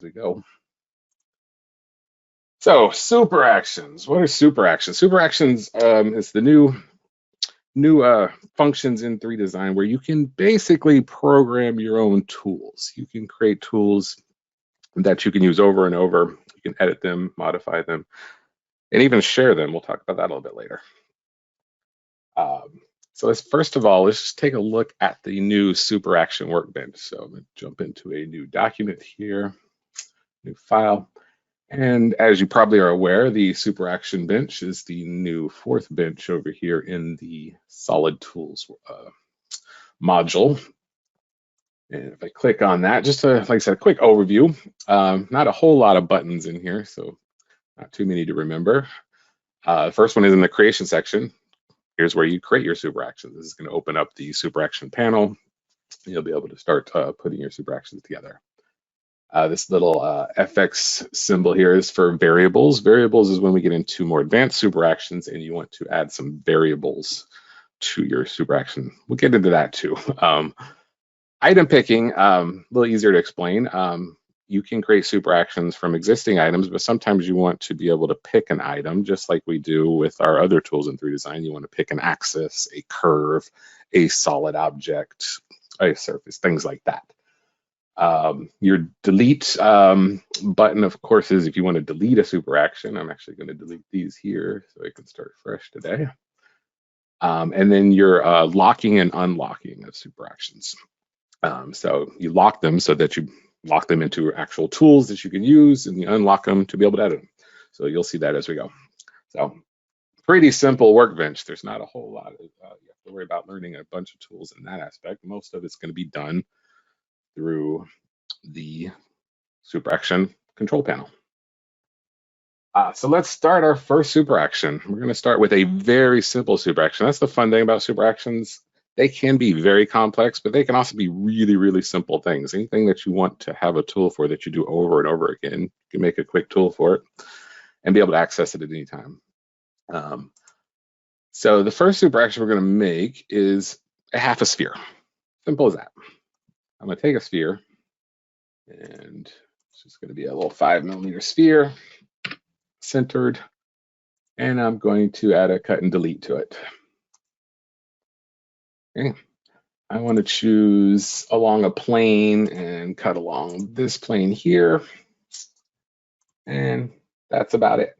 we go. So super actions. What are super actions? Super actions is the new functions in 3 Design where you can basically program your own tools. You can create tools that you can use over and over. You can edit them, modify them, and even share them. We'll talk about that a little bit later. So first of all, let's just take a look at the new super action workbench. So I'm going to jump into a new document here, new file. And as you probably are aware, the Super Action Bench is the new 4th bench over here in the Solid Tools module. And if I click on that, just like I said, a quick overview. Not a whole lot of buttons in here, so not too many to remember. The first one is in the creation section. Here's where you create your super actions. This is going to open up the super action panel. You'll be able to start putting your super actions together. This little FX symbol here is for variables. Variables is when we get into more advanced super actions and you want to add some variables to your super action. We'll get into that too. Item picking, a little easier to explain. You can create super actions from existing items, but sometimes you want to be able to pick an item, just like we do with our other tools in 3 Design. You want to pick an axis, a curve, a solid object, a surface, things like that. Your delete button, of course, is if you want to delete a super action. I'm actually going to delete these here so I can start fresh today. And then your locking and unlocking of super actions. So you lock them so that you lock them into actual tools that you can use, and you unlock them to be able to edit them. So you'll see that as we go. So pretty simple workbench. There's not a whole lot of, you have to worry about learning a bunch of tools in that aspect. Most of it's going to be done through the super action control panel. So let's start our first super action. We're going to start with a very simple super action. That's the fun thing about super actions. They can be very complex, but they can also be really, really simple things. Anything that you want to have a tool for that you do over and over again, you can make a quick tool for it and be able to access it at any time. So the first super action we're going to make is a half a sphere. Simple as that. I'm going to take a sphere, and it's just going to be a little 5mm sphere, centered, and I'm going to add a cut and delete to it. Okay. I want to choose along a plane and cut along this plane here, and that's about it.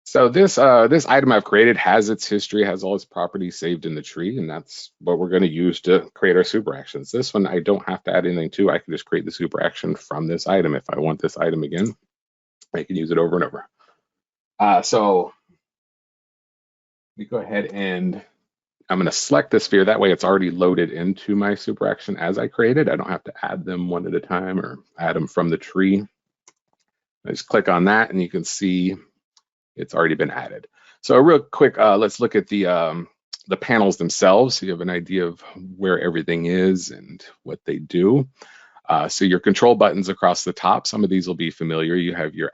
So this item I've created has its history, has all its properties saved in the tree, and that's what we're going to use to create our super actions. This one I don't have to add anything to. I can just create the super action from this item. If I want this item again, I can use it over and over. So we go ahead and I'm going to select the sphere. That way it's already loaded into my super action as I created. I don't have to add them one at a time or add them from the tree. I just click on that and you can see it's already been added. So real quick, let's look at the panels themselves so you have an idea of where everything is and what they do. So your control buttons across the top, some of these will be familiar. You have your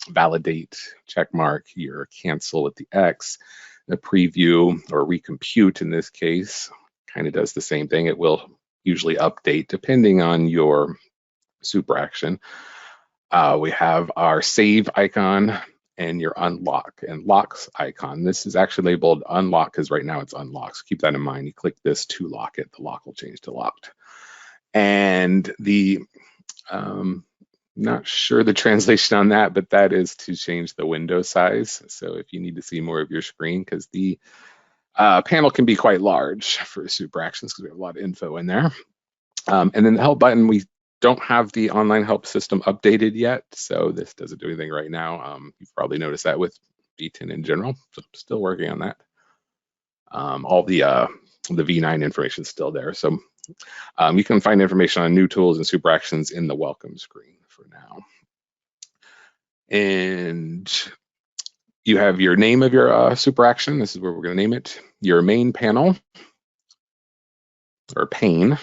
validate check mark, your cancel with the X, the preview or recompute in this case kind of does the same thing. It will usually update depending on your super action. We have our save icon and your unlock and locks icon. This is actually labeled unlock because right now it's unlocked. So keep that in mind. You click this to lock it. The lock will change to locked. And the not sure the translation on that, but that is to change the window size. So if you need to see more of your screen, because the panel can be quite large for super actions because we have a lot of info in there. And then the help button, we don't have the online help system updated yet, so this doesn't do anything right now. You've probably noticed that with V10 in general, so I'm still working on that. All the V9 information is still there. So you can find information on new tools and super actions in the welcome screen for now. And you have your name of your super action. This is where we're going to name it. Your main panel or pane,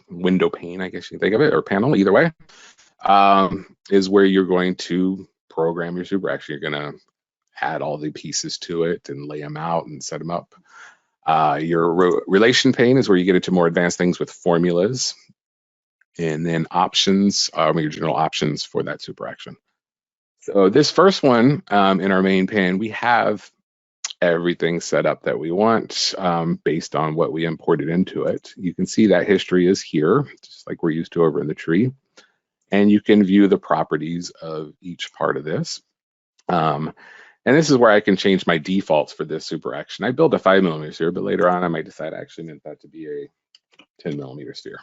window pane, I guess you can think of it, or panel, either way, is where you're going to program your super action. You're going to add all the pieces to it and lay them out and set them up. Your relation pane is where you get into more advanced things with formulas. and then options, your general options for that super action. So this first one in our main pane, we have everything set up that we want based on what we imported into it. You can see that history is here, just like we're used to over in the tree. And you can view the properties of each part of this. And this is where I can change my defaults for this super action. I built a 5mm sphere, but later on I might decide I actually meant that to be a 10mm sphere.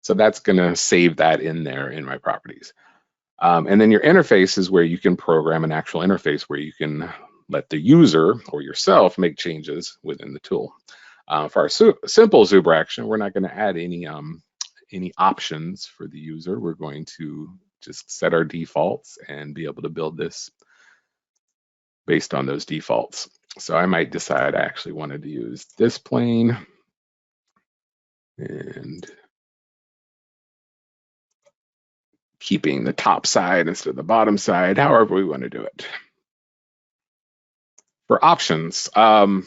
So that's gonna save that in there in my properties. And then your interface is where you can program an actual interface where you can let the user or yourself make changes within the tool. For our simple super action, we're not gonna add any options for the user. We're going to just set our defaults and be able to build this based on those defaults. So I might decide I actually wanted to use this plane and keeping the top side instead of the bottom side, however we want to do it. For options, I'm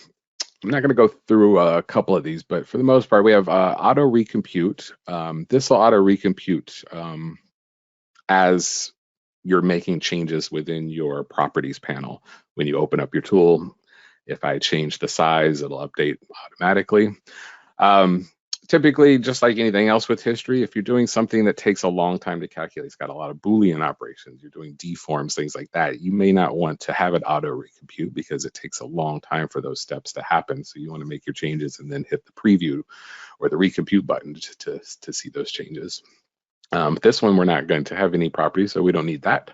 not going to go through a couple of these, but for the most part, we have auto recompute. This will auto recompute as you're making changes within your properties panel. When you open up your tool, if I change the size, it'll update automatically. Typically, just like anything else with history, if you're doing something that takes a long time to calculate, it's got a lot of Boolean operations, you're doing deforms, things like that, you may not want to have it auto recompute because it takes a long time for those steps to happen. So you want to make your changes and then hit the preview or the recompute button to see those changes. This one, we're not going to have any properties, so we don't need that.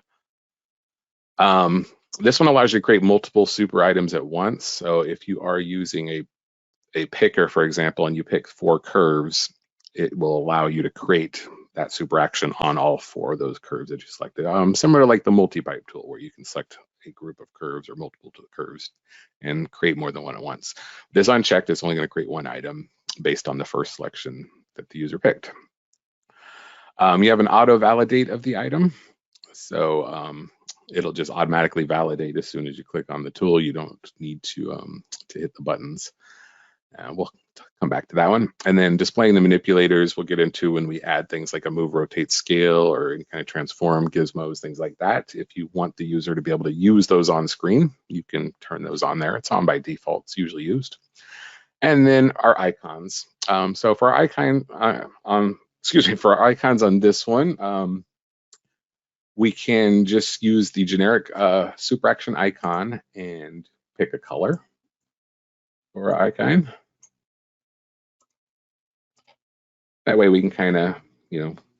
This one allows you to create multiple super items at once. So if you are using a picker, for example, and you pick 4 curves, it will allow you to create that super action on all 4 of those curves that you selected. Similar to like the multi-pipe tool, where you can select a group of curves or multiple curves and create more than one at once. This unchecked, it's only going to create 1 item based on the first selection that the user picked. You have an auto validate of the item. So it'll just automatically validate as soon as you click on the tool. You don't need to hit the buttons. We'll come back to that one. And then displaying the manipulators, we'll get into when we add things like a move, rotate, scale, or any kind of transform, gizmos, things like that. If you want the user to be able to use those on screen, you can turn those on there. It's on by default, it's usually used. And then our icons. So for our icon, for our icons on this one, we can just use the generic super action icon and pick a color for our icon. That way we can kind of,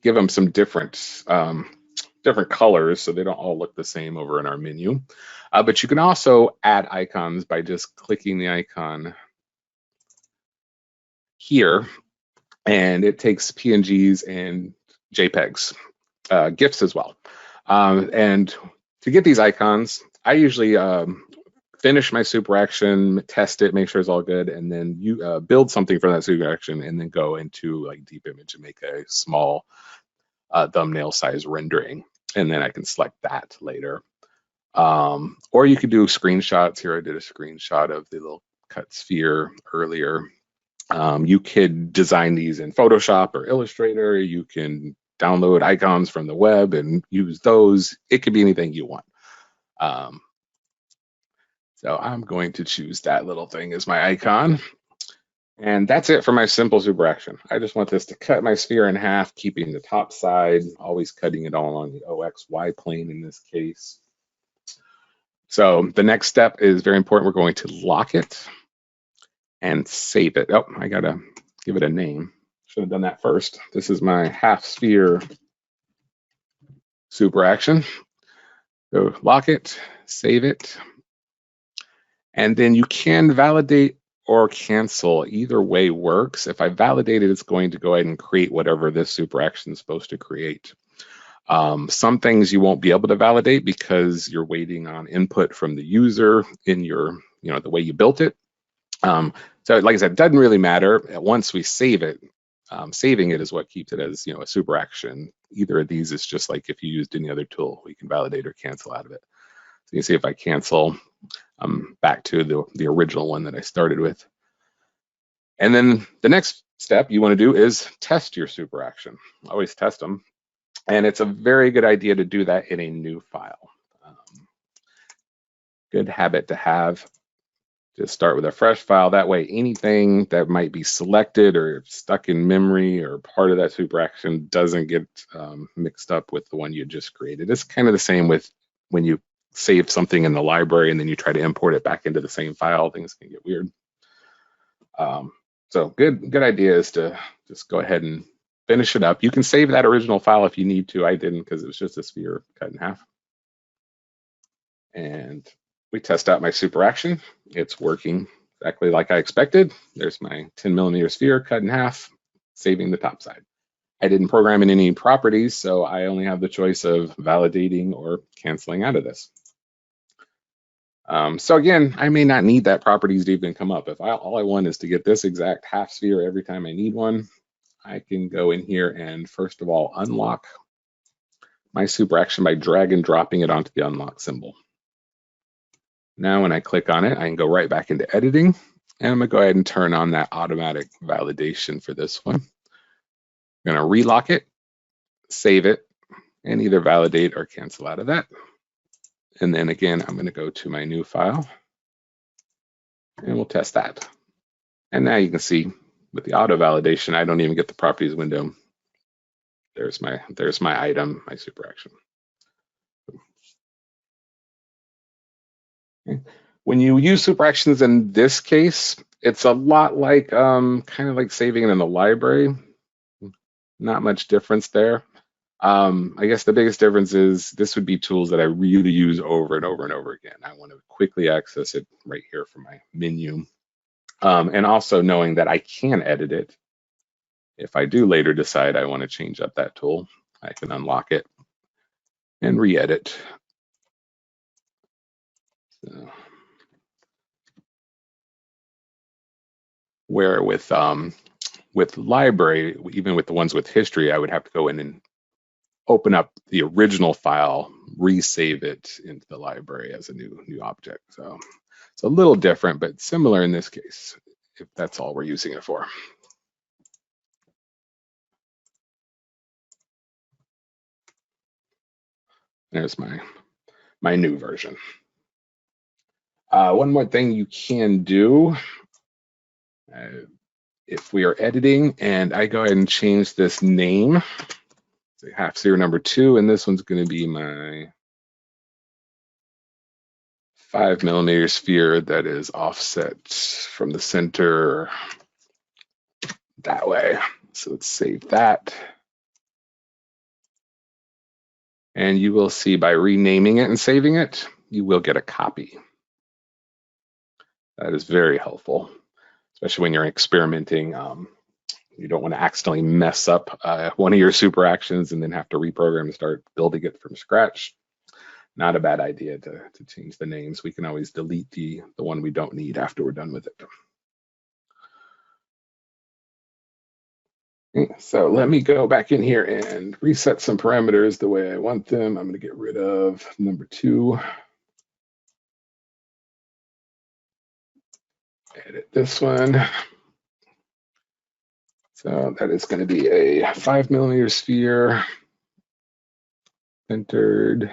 give them some different colors so they don't all look the same over in our menu. But you can also add icons by just clicking the icon here, and it takes PNGs and JPEGs, GIFs as well. And to get these icons, I usually finish my super action, test it, make sure it's all good, and then you build something for that super action, and then go into like deep image and make a small thumbnail size rendering, and then I can select that later. Or you could do screenshots. Here I did a screenshot of the little cut sphere earlier. You could design these in Photoshop or Illustrator. You can download icons from the web and use those. It could be anything you want. So I'm going to choose that little thing as my icon. And that's it for my simple super action. I just want this to cut my sphere in half, keeping the top side, always cutting it all on the OXY plane in this case. So the next step is very important. We're going to lock it and save it. Oh, I gotta give it a name. Should have done that first. This is my half sphere super action. So lock it, save it, and then you can validate or cancel. Either way works. If I validate it, it's going to go ahead and create whatever this super action is supposed to create. Some things you won't be able to validate because you're waiting on input from the user in your, the way you built it. So like I said, it doesn't really matter. Once we save it, saving it is what keeps it as, a super action. Either of these is just like if you used any other tool, we can validate or cancel out of it. So you can see if I cancel, back to the original one that I started with. And then the next step you want to do is test your super action. Always test them. And it's a very good idea to do that in a new file. Good habit to have. Just start with a fresh file. That way, anything that might be selected or stuck in memory or part of that super action doesn't get mixed up with the one you just created. It's kind of the same with when you save something in the library and then you try to import it back into the same file. Things can get weird. So good idea is to just go ahead and finish it up. You can save that original file if you need to. I didn't because it was just a sphere cut in half. And we test out my super action. It's working exactly like I expected. There's my 10mm sphere cut in half, saving the top side. I didn't program in any properties, so I only have the choice of validating or canceling out of this. So again, I may not need that properties to even come up. If all I want is to get this exact half sphere every time I need one, I can go in here and first of all unlock my super action by drag and dropping it onto the unlock symbol. Now when I click on it, I can go right back into editing, and I'm gonna go ahead and turn on that automatic validation for this one. I'm gonna relock it, save it, and either validate or cancel out of that. And then again, I'm gonna go to my new file, and we'll test that. And now you can see with the auto validation, I don't even get the properties window. There's my item, my super action. Okay. When you use super actions in this case, it's a lot like kind of like saving it in the library. Not much difference there. I guess the biggest difference is this would be tools that I really use over and over and over again. I want to quickly access it right here from my menu. And also knowing that I can edit it. If I do later decide I want to change up that tool, I can unlock it and re-edit. So, where with library, even with the ones with history, I would have to go in and open up the original file, resave it into the library as a new object. So it's a little different, but similar in this case, if that's all we're using it for. There's my new version. One more thing you can do, if we are editing and I go ahead and change this name, say half sphere number 2, and this one's going to be my 5mm sphere that is offset from the center that way. So let's save that. And you will see by renaming it and saving it, you will get a copy. That is very helpful, especially when you're experimenting. You don't want to accidentally mess up one of your super actions and then have to reprogram and start building it from scratch. Not a bad idea to change the names. We can always delete the one we don't need after we're done with it. Okay, so let me go back in here and reset some parameters the way I want them. I'm going to get rid of number 2. Edit this one. So that is going to be a 5mm sphere, centered.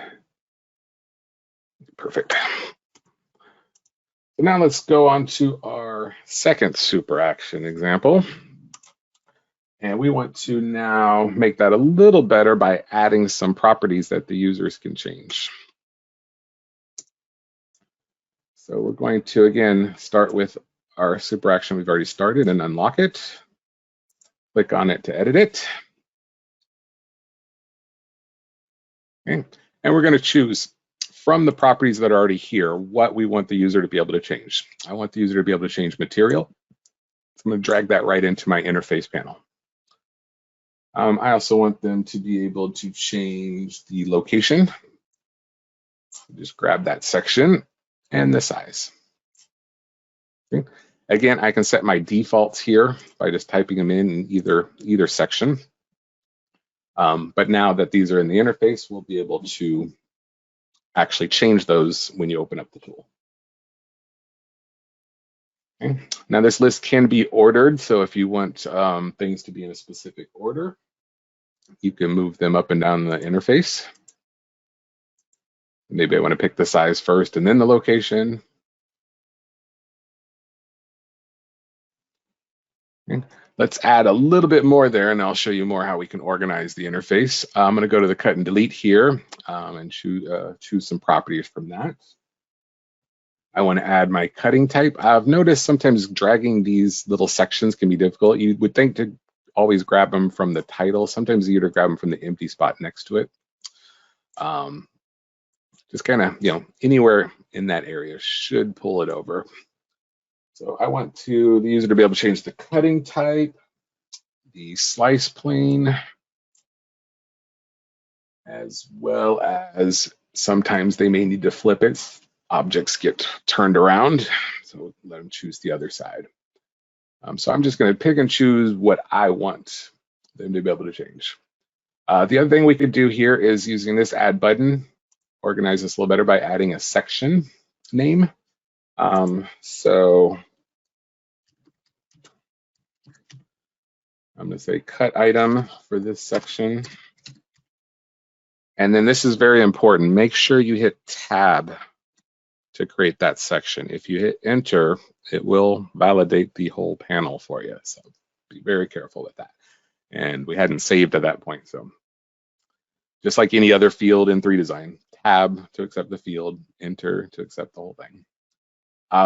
Perfect. So now let's go on to our second super action example. And we want to now make that a little better by adding some properties that the users can change. So we're going to, again, start with our super action we've already started and unlock it. Click on it to edit it. Okay. And we're going to choose from the properties that are already here what we want the user to be able to change. I want the user to be able to change material. So I'm going to drag that right into my interface panel. I also want them to be able to change the location. Just grab that section and the size. Okay. Again, I can set my defaults here by just typing them in either section. But now that these are in the interface, we'll be able to actually change those when you open up the tool. Okay. Now this list can be ordered, so if you want things to be in a specific order, you can move them up and down the interface. Maybe I want to pick the size first and then the location. Okay. Let's add a little bit more there, and I'll show you more how we can organize the interface. I'm going to go to the cut and delete here and choose some properties from that. I want to add my cutting type. I've noticed sometimes dragging these little sections can be difficult. You would think to always grab them from the title. Sometimes you either grab them from the empty spot next to it. Just kind of, anywhere in that area should pull it over. So I want the user to be able to change the cutting type, the slice plane, as well as sometimes they may need to flip it. Objects get turned around, so let them choose the other side. So I'm just going to pick and choose what I want them to be able to change. The other thing we could do here is using this add button, organize this a little better by adding a section name. So I'm going to say cut item for this section. And then this is very important. Make sure you hit tab to create that section. If you hit enter, it will validate the whole panel for you. So be very careful with that. And we hadn't saved at that point. So just like any other field in 3Design, tab to accept the field, enter to accept the whole thing.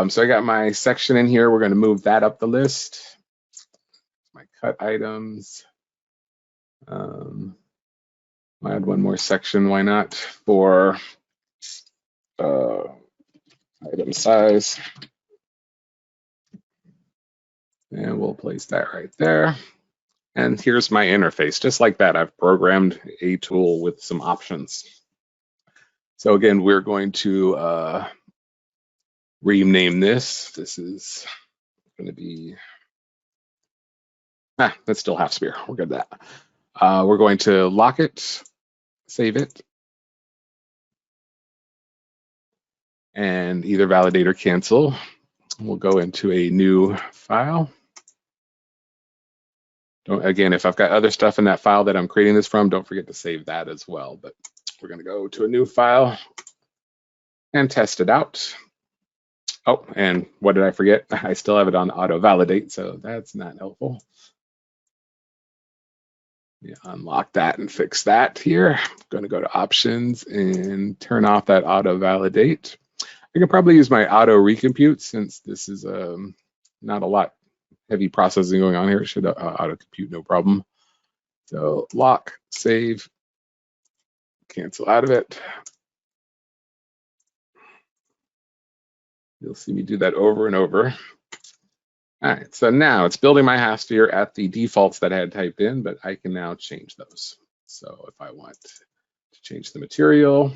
So I got my section in here. We're going to move that up the list. My cut items. I'll add one more section, why not, for item size. And we'll place that right there. And here's my interface. Just like that, I've programmed a tool with some options. So again, we're going to rename this. This is going to be, that's still half sphere. We're good at that. We're going to lock it, save it, and either validate or cancel. We'll go into a new file. Again, if I've got other stuff in that file that I'm creating this from, don't forget to save that as well. But we're going to go to a new file and test it out. Oh, and what did I forget? I still have it on auto validate, so that's not helpful. Yeah, unlock that and fix that here. I'm going to go to options and turn off that auto validate. I can probably use my auto recompute since this is not a lot heavy processing going on here. It should auto compute no problem. So lock, save, cancel out of it. You'll see me do that over and over. All right, so now it's building my half sphere at the defaults that I had typed in, but I can now change those. So if I want to change the material,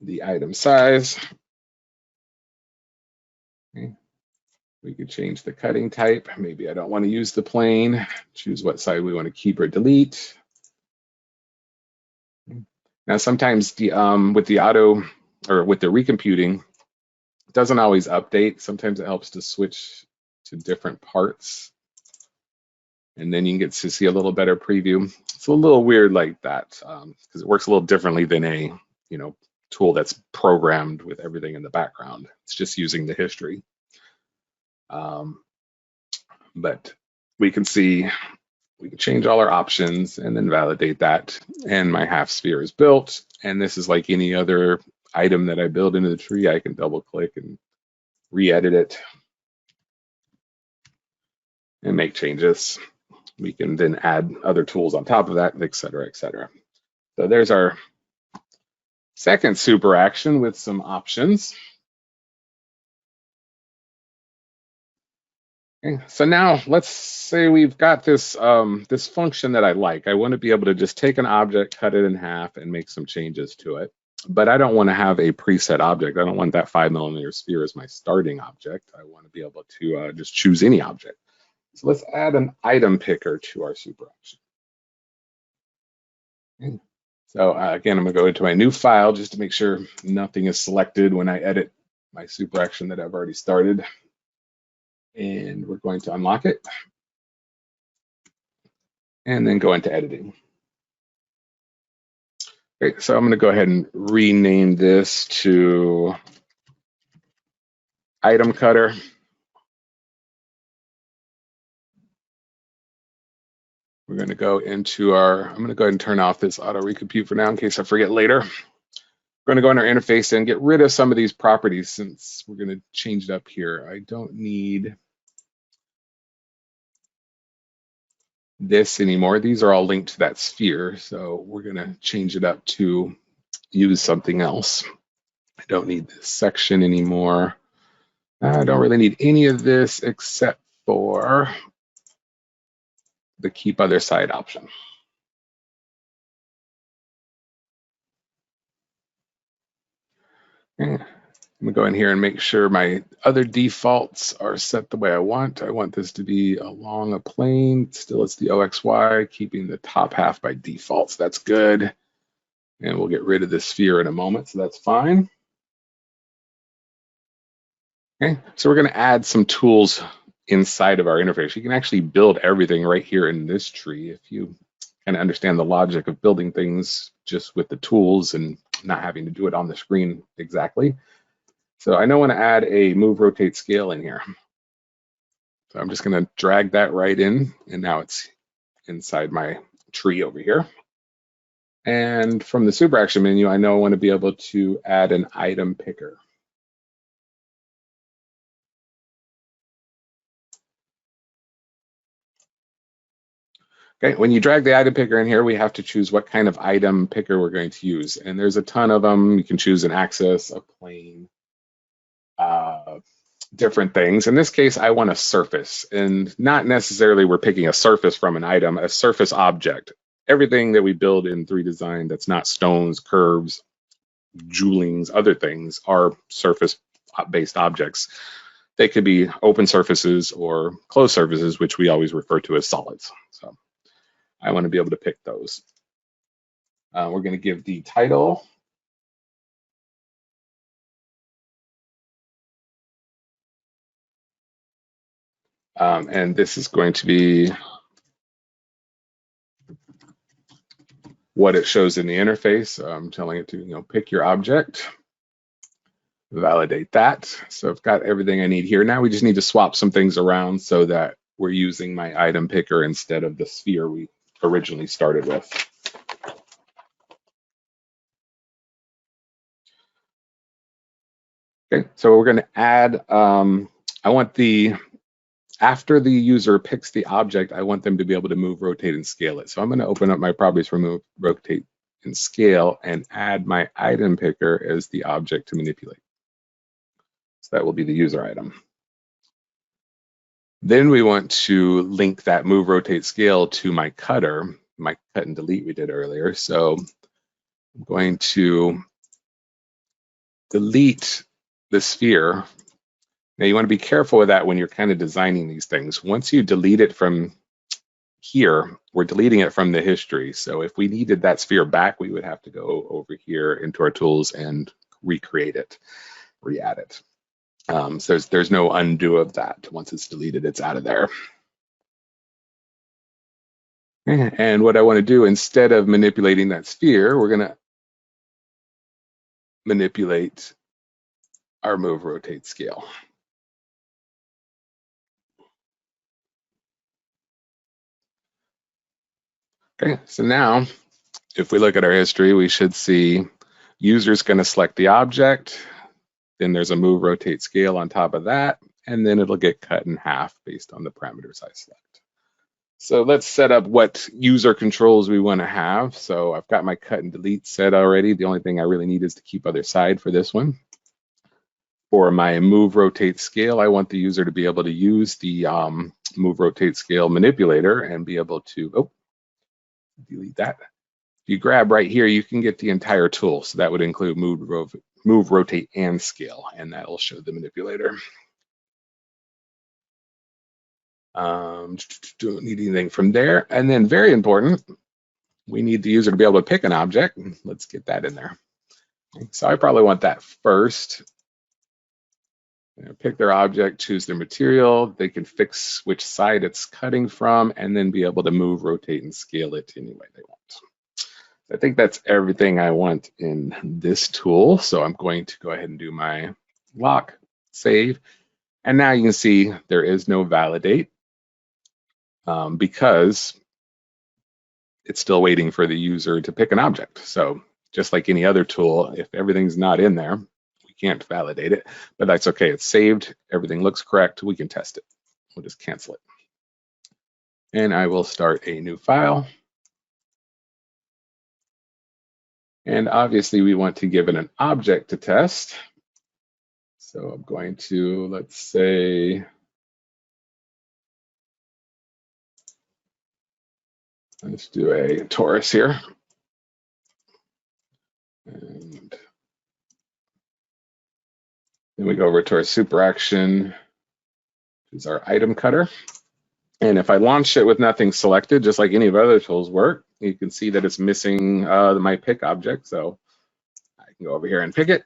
the item size, okay. We could change the cutting type. Maybe I don't want to use the plane. Choose what side we want to keep or delete. Now, sometimes the with the auto or with the recomputing, it doesn't always update. Sometimes it helps to switch to different parts, and then you can get to see a little better preview. It's a little weird like that because it works a little differently than a tool that's programmed with everything in the background. It's just using the history. But we can see, we can change all our options and then validate that. And my half sphere is built. And this is like any other item that I build into the tree. I can double click and re-edit it and make changes. We can then add other tools on top of that, et cetera, et cetera. So there's our second super action with some options. Okay, so now let's say we've got this this function that I like. I want to be able to just take an object, cut it in half, and make some changes to it. But I don't want to have a preset object. I don't want that 5mm sphere as my starting object. I want to be able to just choose any object. So let's add an item picker to our super action. Okay. So again, I'm going to go into my new file just to make sure nothing is selected when I edit my super action that I've already started. And we're going to unlock it and then go into editing. Okay, so I'm going to go ahead and rename this to item cutter. We're going to go into I'm going to go ahead and turn off this auto recompute for now in case I forget later. We're going to go in our interface and get rid of some of these properties since we're going to change it up here. I don't need this anymore. These are all linked to that sphere, so we're going to change it up to use something else. I don't need this section anymore. I don't really need any of this except for the keep other side option. Okay. I'm gonna go in here and make sure my other defaults are set the way I want. I want this to be along a plane. Still, it's the OXY, keeping the top half by default. So that's good. And we'll get rid of the sphere in a moment, so that's fine. Okay, so we're gonna add some tools inside of our interface. You can actually build everything right here in this tree if you kind of understand the logic of building things just with the tools and not having to do it on the screen exactly. So I now want to add a move, rotate, scale in here. So I'm just going to drag that right in, and now it's inside my tree over here. And from the super action menu, I know I want to be able to add an item picker. Okay, when you drag the item picker in here, we have to choose what kind of item picker we're going to use. And there's a ton of them. You can choose an axis, a plane, different things. In this case, I want a surface, and not necessarily we're picking a surface from an item, a surface object. Everything that we build in 3D design that's not stones, curves, jewelings, other things are surface-based objects. They could be open surfaces or closed surfaces, which we always refer to as solids. So I want to be able to pick those. We're going to give the title and this is going to be what it shows in the interface. I'm telling it to, pick your object, validate that. So I've got everything I need here. Now we just need to swap some things around so that we're using my item picker instead of the sphere we originally started with. Okay, so we're going to add, I want after the user picks the object, I want them to be able to move, rotate, and scale it. So I'm going to open up my properties for move, rotate, and scale and add my item picker as the object to manipulate. So that will be the user item. Then we want to link that move, rotate, scale to my cutter, my cut and delete we did earlier. So I'm going to delete the sphere. Now you want to be careful with that when you're kind of designing these things. Once you delete it from here, we're deleting it from the history. So if we needed that sphere back, we would have to go over here into our tools and recreate it, re-add it. So there's no undo of that. Once it's deleted, it's out of there. And what I want to do, instead of manipulating that sphere, we're going to manipulate our move, rotate, scale. Okay, so now if we look at our history, we should see user's going to select the object, then there's a move, rotate, scale on top of that, and then it'll get cut in half based on the parameters I select. So let's set up what user controls we want to have. So I've got my cut and delete set already. The only thing I really need is to keep other side for this one. For my move, rotate, scale, I want the user to be able to use the move, rotate, scale manipulator and be able to, delete that. If you grab right here, you can get the entire tool. So that would include move, rotate, and scale, and that'll show the manipulator. Don't need anything from there. And then very important, we need the user to be able to pick an object. Let's get that in there. So I probably want that first. Pick their object, choose their material. They can fix which side it's cutting from, and then be able to move, rotate, and scale it any way they want. I think that's everything I want in this tool. So I'm going to go ahead and do my lock, save. And now you can see there is no validate because it's still waiting for the user to pick an object. So just like any other tool, if everything's not in there, we can't validate it, but that's okay. It's saved. Everything looks correct. We can test it. We'll just cancel it. And I will start a new file. And obviously we want to give it an object to test. So I'm going to, let's say, let's do a torus here. And then we go over to our super action, which is our item cutter. And if I launch it with nothing selected, just like any of our other tools work, you can see that it's missing my pick object. So I can go over here and pick it.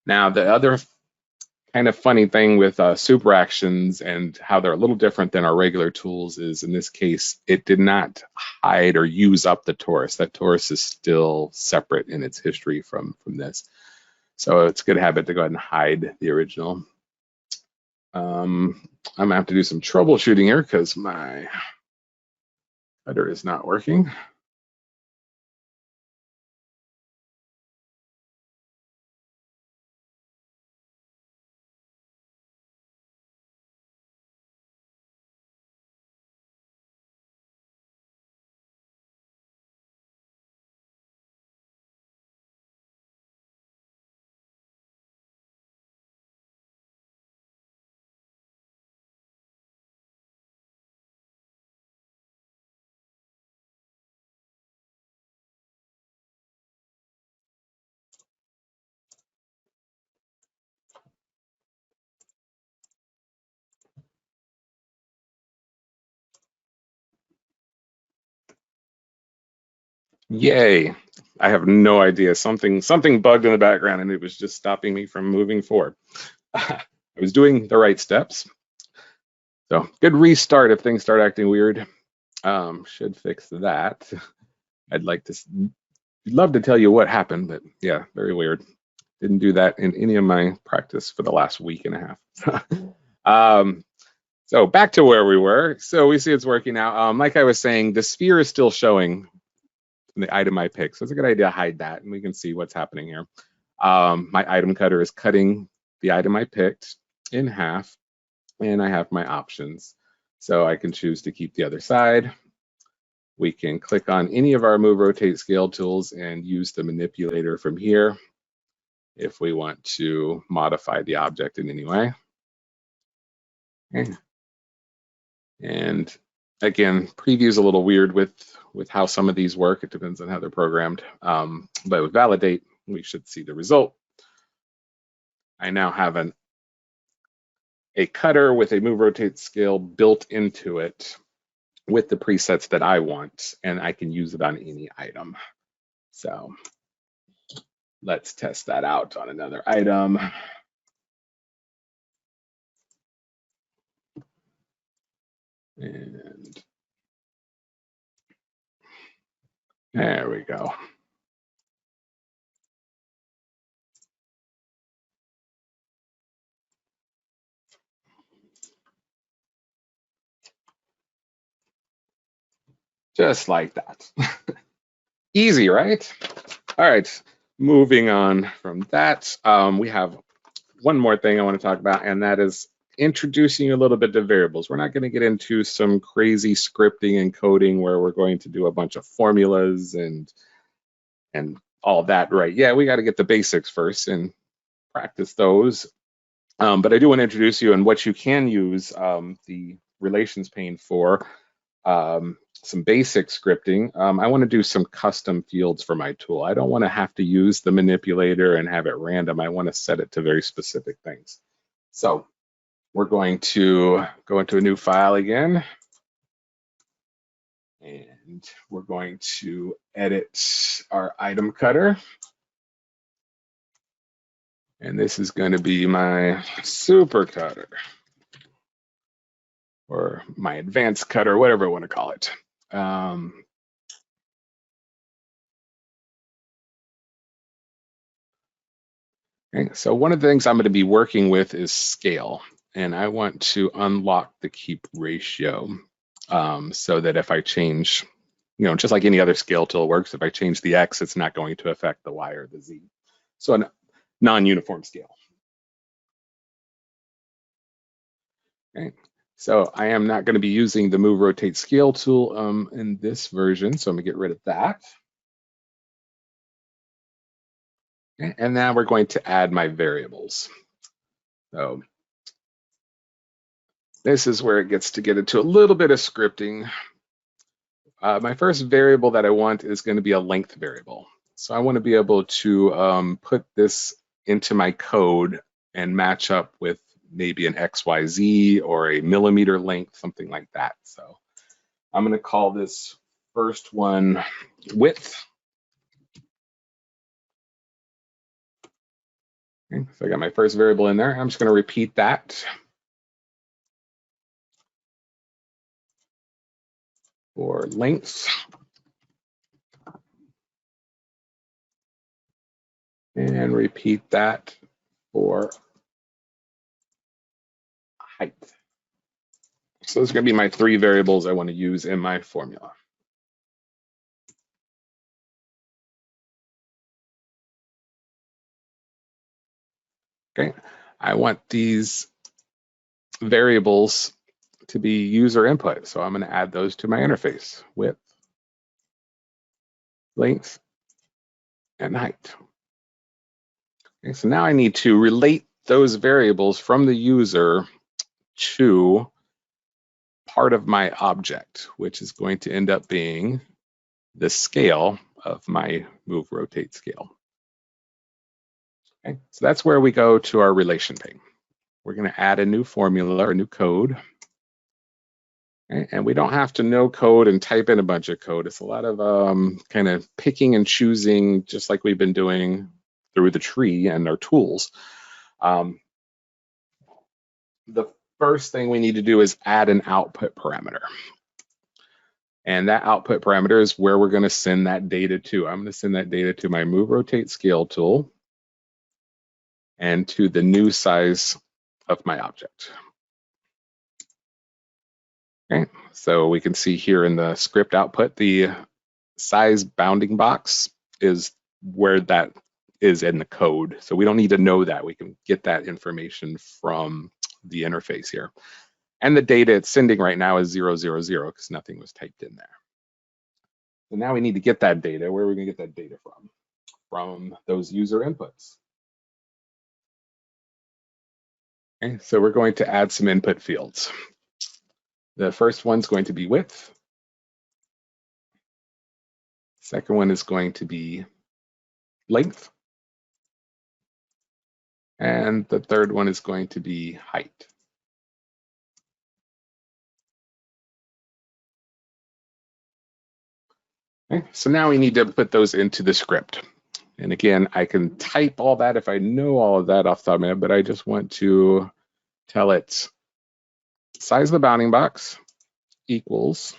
Now, the other kind of funny thing with super actions and how they're a little different than our regular tools is, in this case, it did not hide or use up the torus. That torus is still separate in its history from this. So it's a good habit to go ahead and hide the original. I'm gonna have to do some troubleshooting here because my cutter is not working. Yay. I have no idea. Something bugged in the background and it was just stopping me from moving forward. I was doing the right steps. So good restart if things start acting weird. Should fix that. I'd love to tell you what happened, but yeah, very weird. Didn't do that in any of my practice for the last week and a half. So back to where we were. So we see it's working now. Like I was saying, the sphere is still showing the item I picked. So it's a good idea to hide that, and we can see what's happening here. My item cutter is cutting the item I picked in half, and I have my options. So I can choose to keep the other side. We can click on any of our move, rotate, scale tools and use the manipulator from here if we want to modify the object in any way. Okay. And again, preview's a little weird with how some of these work. It depends on how they're programmed. But with validate, we should see the result. I now have a cutter with a move, rotate, scale built into it with the presets that I want, and I can use it on any item. So let's test that out on another item. And there we go. Just like that. Easy, right? All right, moving on from that, we have one more thing I want to talk about, and that is introducing a little bit to variables. We're not going to get into some crazy scripting and coding where we're going to do a bunch of formulas and all that, right? Yeah, we got to get the basics first and practice those. But I do want to introduce you and what you can use the relations pane for. Some basic scripting. I want to do some custom fields for my tool. I don't want to have to use the manipulator and have it random. I want to set it to very specific things. So we're going to go into a new file again. And we're going to edit our item cutter. And this is going to be my super cutter, or my advanced cutter, whatever I want to call it. Okay, so one of the things I'm going to be working with is scale, and I want to unlock the keep ratio so that if I change, just like any other scale tool works, if I change the X, it's not going to affect the Y or the Z. So a non-uniform scale. Okay. So I am not going to be using the move rotate scale tool in this version, so I'm going to get rid of that. Okay. And now we're going to add my variables. So this is where it gets to get into a little bit of scripting. My first variable that I want is going to be a length variable. So I want to be able to put this into my code and match up with maybe an XYZ or a millimeter length, something like that. So I'm going to call this first one width. Okay, so I got my first variable in there. I'm just going to repeat that for length. And repeat that for height. So those are going to be my three variables I want to use in my formula. Okay, I want these variables to be user input. So I'm going to add those to my interface: width, length, and height. Okay, so now I need to relate those variables from the user to part of my object, which is going to end up being the scale of my move rotate scale. Okay, so that's where we go to our relation pane. We're going to add a new formula or new code. Okay, and we don't have to know code and type in a bunch of code. It's a lot of kind of picking and choosing, just like we've been doing through the tree and our tools. The first thing we need to do is add an output parameter. And that output parameter is where we're going to send that data to. I'm going to send that data to my move rotate scale tool and to the new size of my object. Okay, so we can see here in the script output, the size bounding box is where that is in the code. So we don't need to know that. We can get that information from the interface here. And the data it's sending right now is 000 because nothing was typed in there. So now we need to get that data. Where are we going to get that data from? From those user inputs. Okay, so we're going to add some input fields. The first one's going to be width. Second one is going to be length. And the third one is going to be height. Okay, so now we need to put those into the script. And again, I can type all that if I know all of that off the top of my head, but I just want to tell it size of the bounding box equals,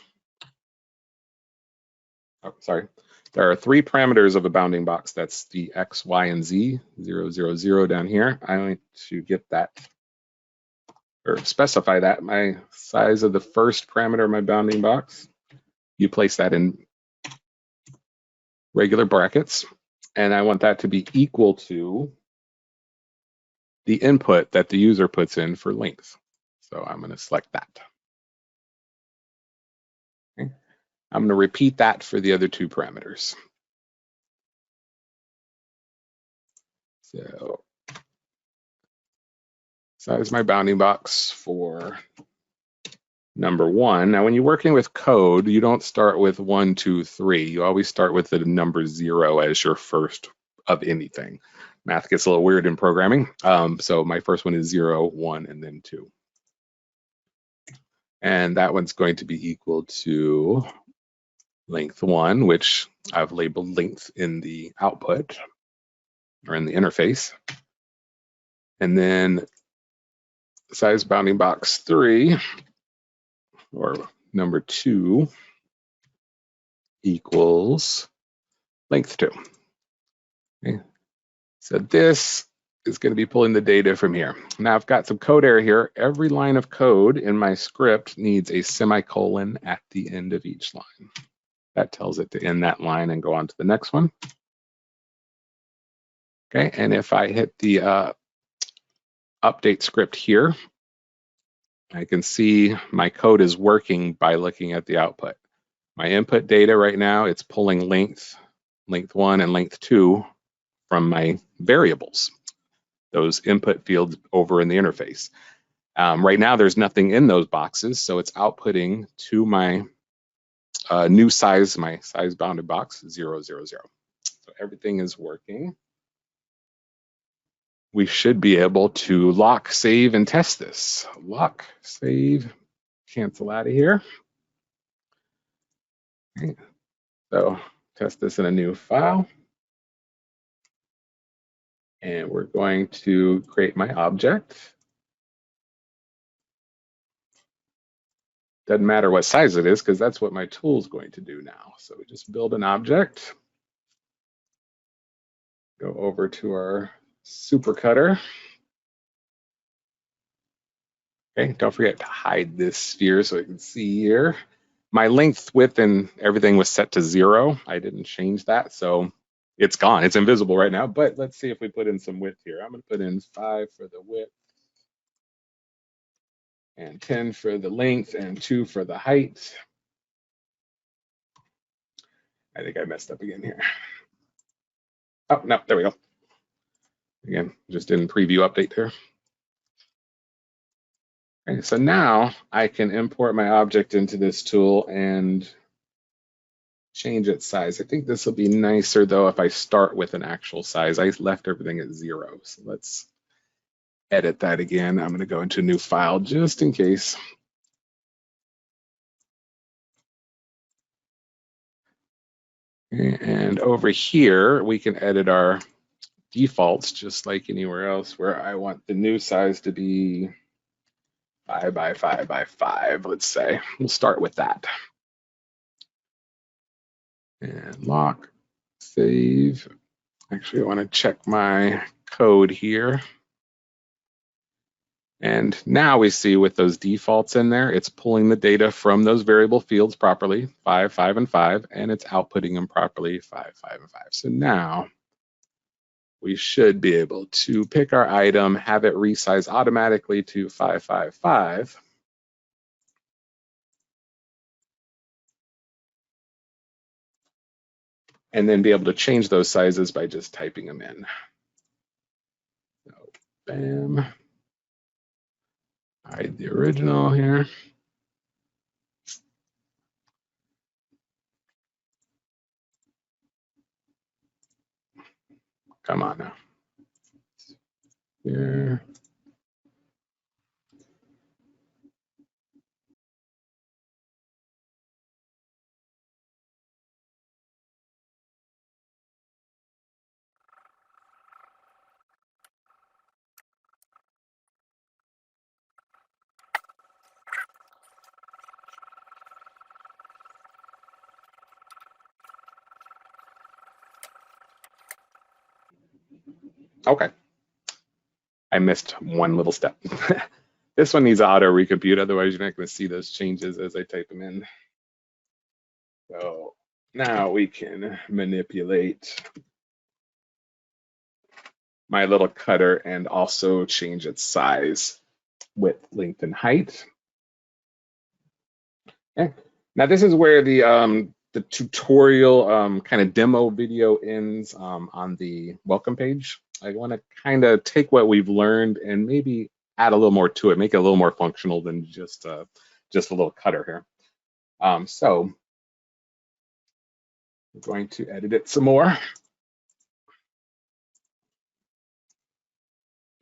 oh, sorry. There are three parameters of a bounding box. That's the X, Y, and Z, 000 down here. I want to get that, or specify that. My size of the first parameter of my bounding box, you place that in regular brackets. And I want that to be equal to the input that the user puts in for length. So I'm going to select that. Okay. I'm going to repeat that for the other two parameters. So size my bounding box for number one. Now, when you're working with code, you don't start with 1, 2, 3. You always start with the number 0 as your first of anything. Math gets a little weird in programming. So my first one is 0, 1, and then 2. And that one's going to be equal to length 1, which I've labeled length in the output or in the interface. And then size bounding box 3, or number 2, equals length 2. Okay. So this is going to be pulling the data from here. Now I've got some code error here. Every line of code in my script needs a semicolon at the end of each line. That tells it to end that line and go on to the next one. Okay, and if I hit the update script here, I can see my code is working by looking at the output. My input data right now, it's pulling length 1 and length 2 from my variables, those input fields over in the interface. Right now, there's nothing in those boxes, so it's outputting to my new size, my size bounded box, 0, 0, 0. So everything is working. We should be able to lock, save, and test this. Lock, save, cancel out of here. Okay. So test this in a new file. And we're going to create my object. Doesn't matter what size it is, because that's what my tool is going to do now. So we just build an object. Go over to our super cutter. Okay, don't forget to hide this sphere so you can see here. My length, width, and everything was set to 0. I didn't change that, so it's gone. It's invisible right now, but let's see if we put in some width here. I'm going to put in 5 for the width, and 10 for the length, and 2 for the height. I think I messed up again here. Oh, no, there we go. Again, just in preview update here. Okay, so now I can import my object into this tool and change its size. I think this will be nicer though if I start with an actual size. I left everything at 0. So let's edit that again. I'm going to go into a new file just in case. And over here, we can edit our defaults just like anywhere else where I want the new size to be 5 by 5 by 5, let's say. We'll start with that. And lock, save. Actually, I want to check my code here. And now we see with those defaults in there, it's pulling the data from those variable fields properly, 5, 5, and 5, and it's outputting them properly, 5, 5, and 5. So now we should be able to pick our item, have it resize automatically to 5, 5, 5. And then be able to change those sizes by just typing them in. So, bam. Hide the original here. Come on now. Here. Okay. I missed one little step. This one needs auto recompute, otherwise you're not going to see those changes as I type them in. So now we can manipulate my little cutter and also change its size, width, length, and height. Okay. Now this is where the tutorial kind of demo video ends on the welcome page. I want to kind of take what we've learned and maybe add a little more to it, make it a little more functional than just a little cutter here. So we're going to edit it some more. And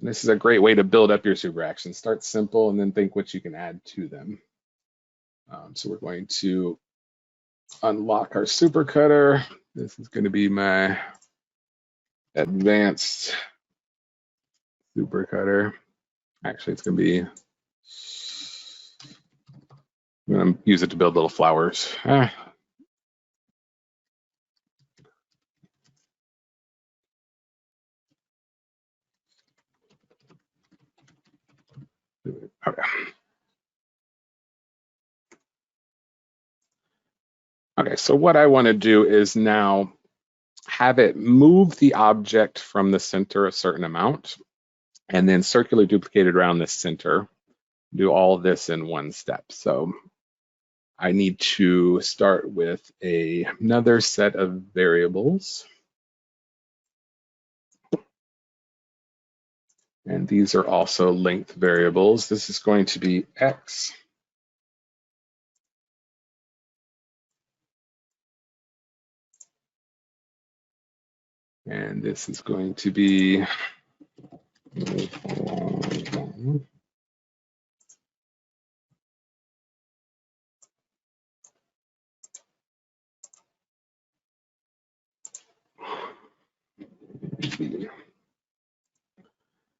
this is a great way to build up your super actions. Start simple and then think what you can add to them. So we're going to unlock our super cutter. This is going to be my advanced super cutter. Actually, it's going to be, I'm going to use it to build little flowers. Okay, okay, so what I want to do is now have it move the object from the center a certain amount and then circular duplicate it around the center. Do all of this in one step. So I need to start with another set of variables. And these are also length variables. This is going to be X. And this is going to be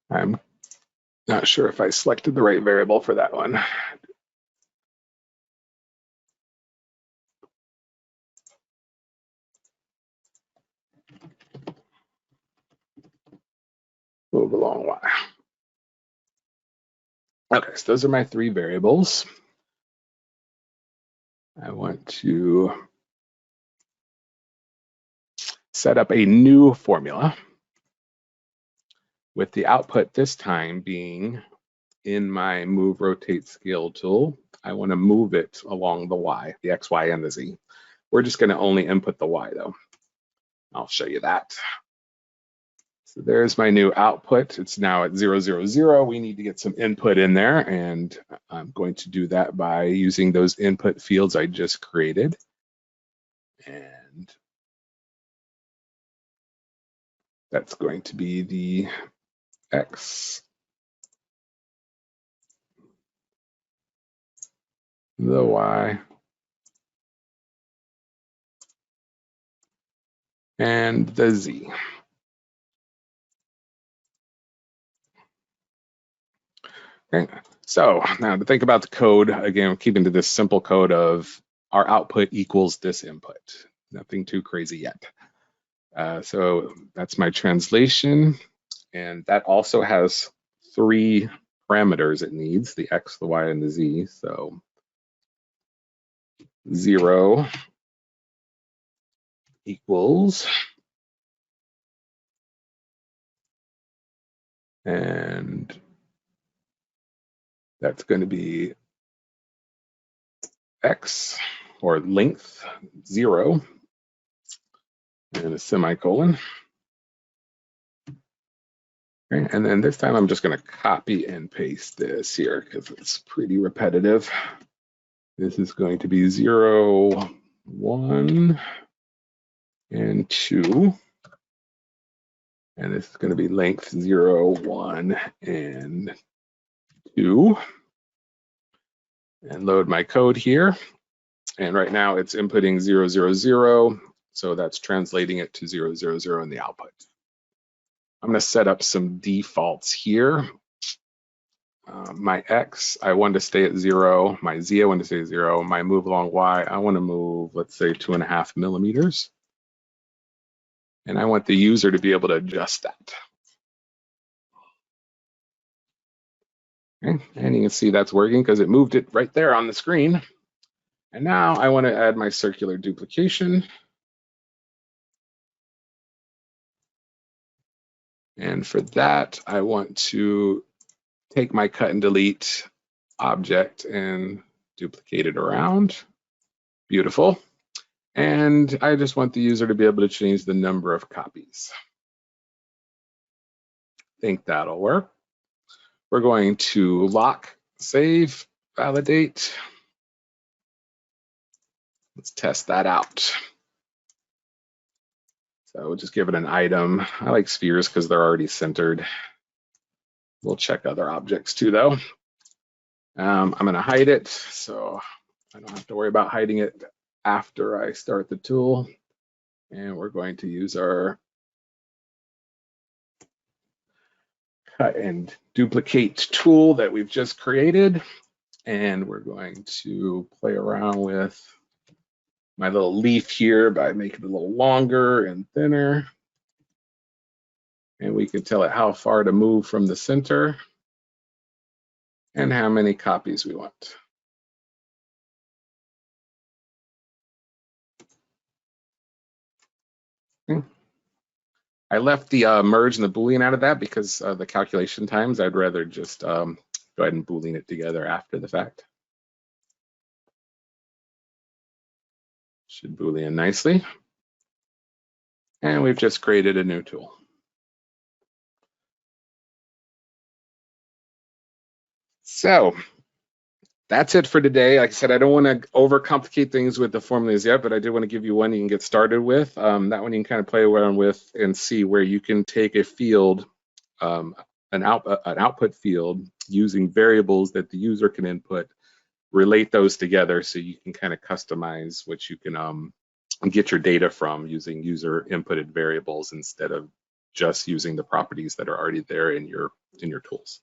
I'm not sure if I selected the right variable for that one. Move along Y. Okay, so those are my three variables. I want to set up a new formula with the output this time being in my move, rotate, scale tool. I want to move it along the Y, the X, Y, and the Z. We're just going to only input the Y though. I'll show you that. So there's my new output. It's now at 0, 0, 0. We need to get some input in there, and I'm going to do that by using those input fields I just created. And that's going to be the X, the Y, and the Z. Okay, so now to think about the code, again, we're keeping to this simple code of our output equals this input. Nothing too crazy yet. So that's my translation, and that also has three parameters it needs, the X, the Y, and the Z. So 0 equals, and that's going to be X, or length, 0, and a semicolon. Okay, and then this time I'm just going to copy and paste this here because it's pretty repetitive. This is going to be 0, 1, and 2. And this is going to be length 0, 1, and 2. And load my code here. And right now it's inputting 0, 0, 0. So that's translating it to 0, 0, 0 in the output. I'm going to set up some defaults here. My X, I want to stay at 0. My Z, I want to stay at 0. My move along Y, I want to move, let's say, 2.5 millimeters. And I want the user to be able to adjust that. Okay. And you can see that's working because it moved it right there on the screen. And now I want to add my circular duplication. And for that, I want to take my cut and delete object and duplicate it around. Beautiful. And I just want the user to be able to change the number of copies. Think that'll work. We're going to lock, save, validate. Let's test that out. So we'll just give it an item. I like spheres because they're already centered. We'll check other objects too, though. I'm going to hide it, so I don't have to worry about hiding it after I start the tool. And we're going to use our cut and duplicate tool that we've just created. And we're going to play around with my little leaf here by making it a little longer and thinner. And we can tell it how far to move from the center and how many copies we want. I left the merge and the Boolean out of that because of the calculation times. I'd rather just go ahead and Boolean it together after the fact. Should Boolean nicely. And we've just created a new tool. So that's it for today. Like I said, I don't want to overcomplicate things with the formulas yet, but I did want to give you one you can get started with. That one you can kind of play around with and see where you can take a field, an output field, using variables that the user can input, relate those together so you can kind of customize what you can get your data from using user inputted variables instead of just using the properties that are already there in your tools.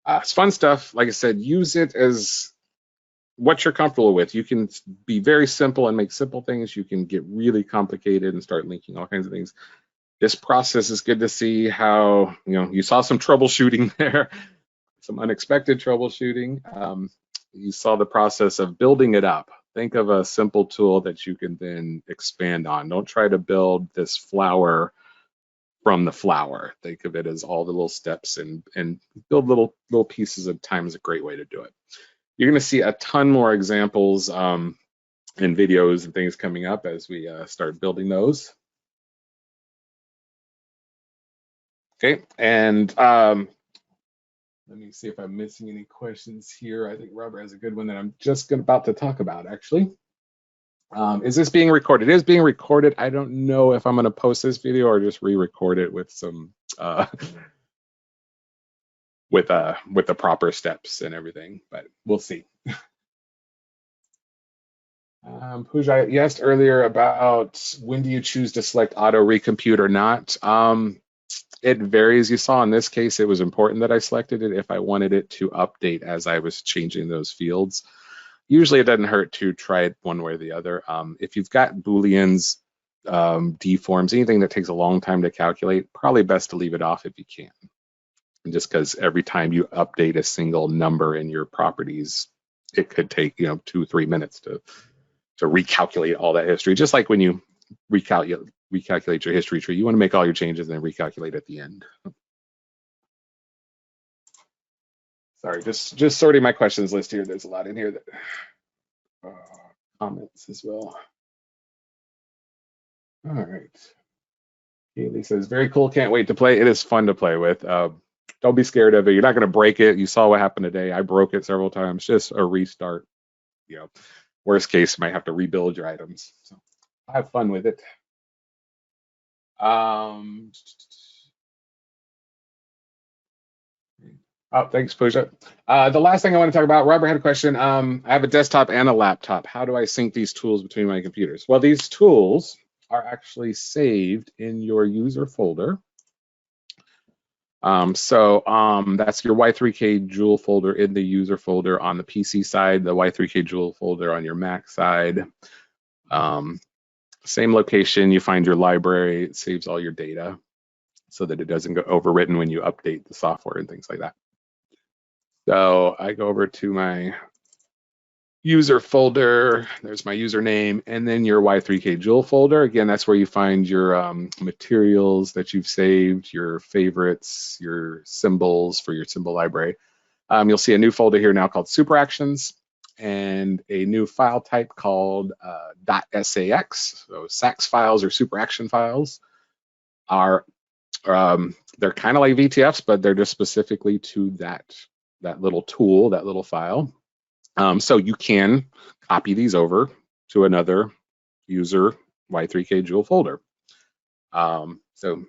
It's fun stuff. Like I said, use it as what you're comfortable with. You can be very simple and make simple things. You can get really complicated and start linking all kinds of things. This process is good to see how, you saw some troubleshooting there, some unexpected troubleshooting. You saw the process of building it up. Think of a simple tool that you can then expand on. Don't try to build this flower from the flower. Think of it as all the little steps and build little pieces at a time is a great way to do it. You're going to see a ton more examples and videos and things coming up as we start building those. Okay, and let me see if I'm missing any questions here. I think Robert has a good one that I'm just about to talk about, actually. Is this being recorded? It is being recorded. I don't know if I'm going to post this video or just re-record it with some with the proper steps and everything, but we'll see. Pooja, you asked earlier about when do you choose to select auto recompute or not. It varies. You saw in this case, it was important that I selected it if I wanted it to update as I was changing those fields. Usually it doesn't hurt to try it one way or the other. If you've got Booleans, deforms, anything that takes a long time to calculate, probably best to leave it off if you can. And just because every time you update a single number in your properties, it could take 2-3 minutes to recalculate all that history. Just like when you recalculate your history tree, you want to make all your changes and then recalculate at the end. Sorry, just sorting my questions list here. There's a lot in here that comments as well. All right. Haley says, very cool, can't wait to play. It is fun to play with. Don't be scared of it. You're not going to break it. You saw what happened today. I broke it several times. Just a restart. Worst case, you might have to rebuild your items. So have fun with it. Oh, thanks, Pooja. The last thing I want to talk about, Robert had a question. I have a desktop and a laptop. How do I sync these tools between my computers? Well, these tools are actually saved in your user folder. That's your Y3K Joule folder in the user folder on the PC side, the Y3K Joule folder on your Mac side. Same location, you find your library, it saves all your data so that it doesn't go overwritten when you update the software and things like that. So I go over to my user folder, there's my username, and then your Y3K Joule folder. Again, that's where you find your materials that you've saved, your favorites, your symbols for your symbol library. You'll see a new folder here now called Super Actions and a new file type called .sax. So SAX files or Super Action files are, they're kind of like VTFs, but they're just specifically to that little tool, that little file. So you can copy these over to another user Y3K Joule folder. So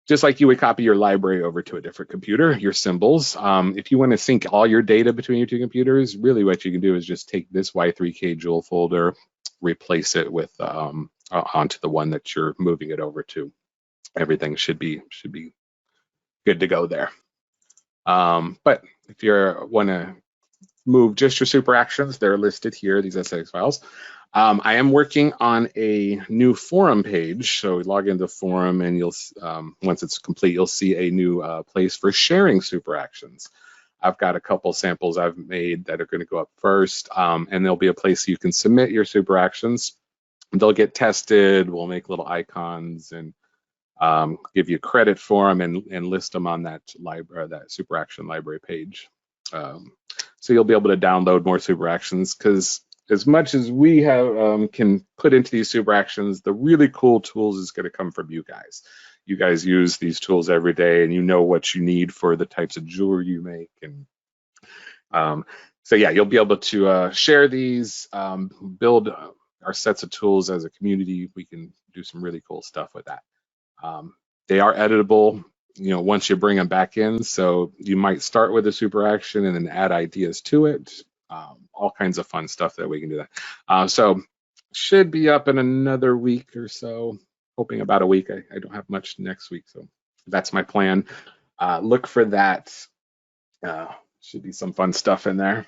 just like you would copy your library over to a different computer, your symbols, if you want to sync all your data between your two computers, really what you can do is just take this Y3K Joule folder, replace it with onto the one that you're moving it over to. Everything should be good good to go there. But if you want to move just your super actions, they're listed here, these SX files. I am working on a new forum page. So log into the forum and you'll, once it's complete, you'll see a new place for sharing super actions. I've got a couple samples I've made that are going to go up first, and there'll be a place you can submit your super actions. They'll get tested. We'll make little icons and give you credit for them and list them on that library, that super action library page. So you'll be able to download more super actions, because as much as we have can put into these super actions, the really cool tools is going to come from you guys. You guys use these tools every day, and you know what you need for the types of jewelry you make. And so yeah, you'll be able to share these, build our sets of tools as a community. We can do some really cool stuff with that. They are editable, once you bring them back in. So you might start with a super action and then add ideas to it. All kinds of fun stuff that we can do that. So should be up in another week or so, hoping about a week. I don't have much next week, so that's my plan. Look for that. Should be some fun stuff in there.